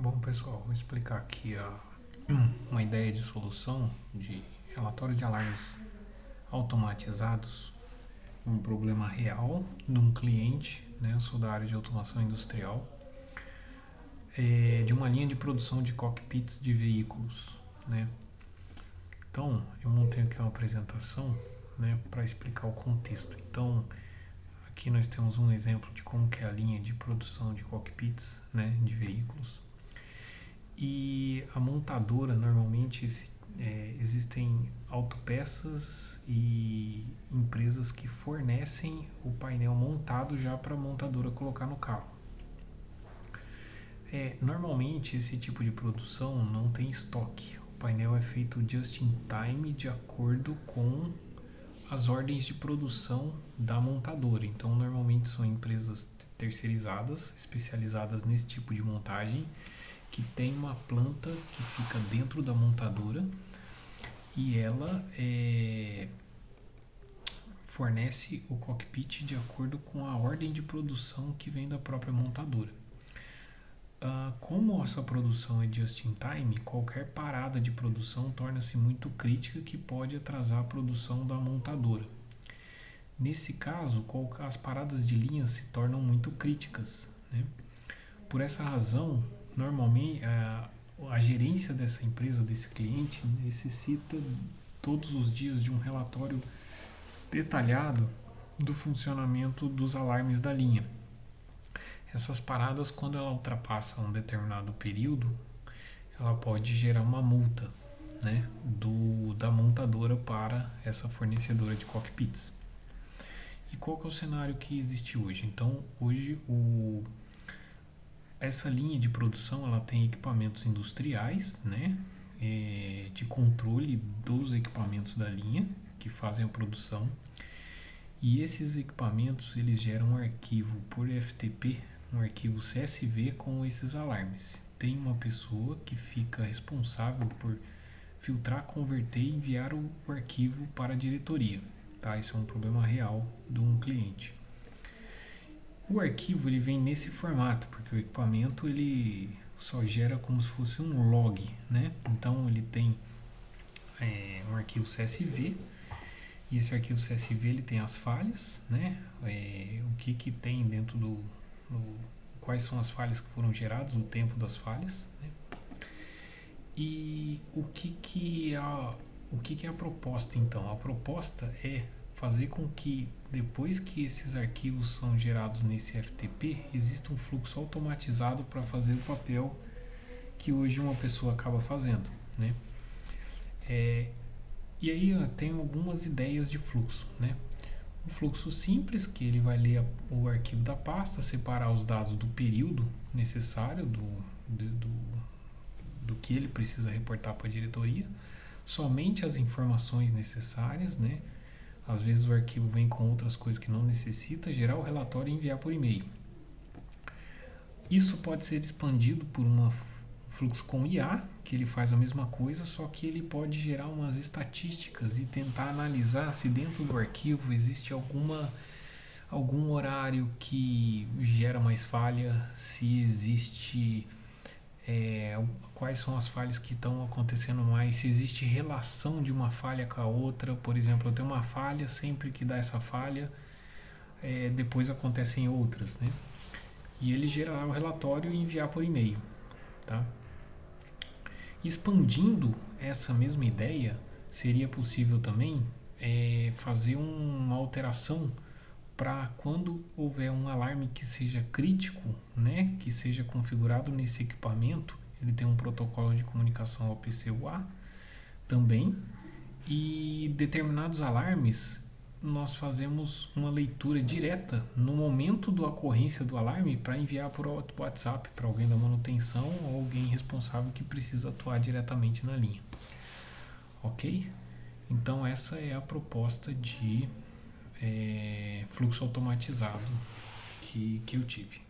Bom, pessoal, vou explicar aqui uma ideia de solução de relatório de alarmes automatizados, um problema real de um cliente, né? Eu sou da área de automação industrial, de uma linha de produção de cockpits de veículos, né? Então, eu montei aqui uma apresentação, né, para explicar o contexto. Então, aqui nós temos um exemplo de como que é a linha de produção de cockpits, né, de veículos. E a montadora, normalmente, existem autopeças e empresas que fornecem o painel montado já para a montadora colocar no carro. Normalmente, esse tipo de produção não tem estoque. O painel é feito just in time, de acordo com as ordens de produção da montadora. Então, normalmente são empresas terceirizadas, especializadas nesse tipo de montagem, que tem uma planta que fica dentro da montadora e ela fornece o cockpit de acordo com a ordem de produção que vem da própria montadora. Como essa produção é just in time, qualquer parada de produção torna-se muito crítica, que pode atrasar a produção da montadora. Nesse caso, as paradas de linha se tornam muito críticas, né? Por essa razão, normalmente a gerência dessa empresa, desse cliente, necessita todos os dias de um relatório detalhado do funcionamento dos alarmes da linha. Essas paradas, quando ela ultrapassa um determinado período, ela pode gerar uma multa, né, da montadora para essa fornecedora de cockpits. E qual que é o cenário que existe hoje? Então, hoje essa linha de produção, ela tem equipamentos industriais, né, de controle dos equipamentos da linha que fazem a produção. E esses equipamentos, eles geram um arquivo por FTP, um arquivo CSV com esses alarmes. Tem uma pessoa que fica responsável por filtrar, converter e enviar o arquivo para a diretoria. Tá? Isso é um problema real de um cliente. O arquivo, ele vem nesse formato, porque o equipamento ele só gera como se fosse um log, né? Então ele tem um arquivo CSV, e esse arquivo CSV ele tem as falhas, né? O que tem dentro quais são as falhas que foram geradas, o tempo das falhas, né? E o que é a proposta, então? A proposta é fazer com que, depois que esses arquivos são gerados nesse FTP, exista um fluxo automatizado para fazer o papel que hoje uma pessoa acaba fazendo, né? E aí eu tenho algumas ideias de fluxo, né? Um fluxo simples, que ele vai ler o arquivo da pasta, separar os dados do período necessário, do que ele precisa reportar para a diretoria, somente as informações necessárias, né? Às vezes o arquivo vem com outras coisas que não necessita, gerar o relatório e enviar por e-mail. Isso pode ser expandido por um fluxo com IA, que ele faz a mesma coisa, só que ele pode gerar umas estatísticas e tentar analisar se dentro do arquivo existe algum horário que gera mais falha, se existe quais são as falhas que estão acontecendo mais, se existe relação de uma falha com a outra. Por exemplo, eu tenho uma falha, sempre que dá essa falha, depois acontecem outras, né? E ele gerar o relatório e enviar por e-mail, tá? Expandindo essa mesma ideia, seria possível também fazer uma alteração para quando houver um alarme que seja crítico, né, que seja configurado nesse equipamento. Ele tem um protocolo de comunicação OPC-UA também, e determinados alarmes nós fazemos uma leitura direta no momento da ocorrência do alarme para enviar por WhatsApp para alguém da manutenção ou alguém responsável que precisa atuar diretamente na linha. Ok? Então essa é a proposta de fluxo automatizado que eu tive.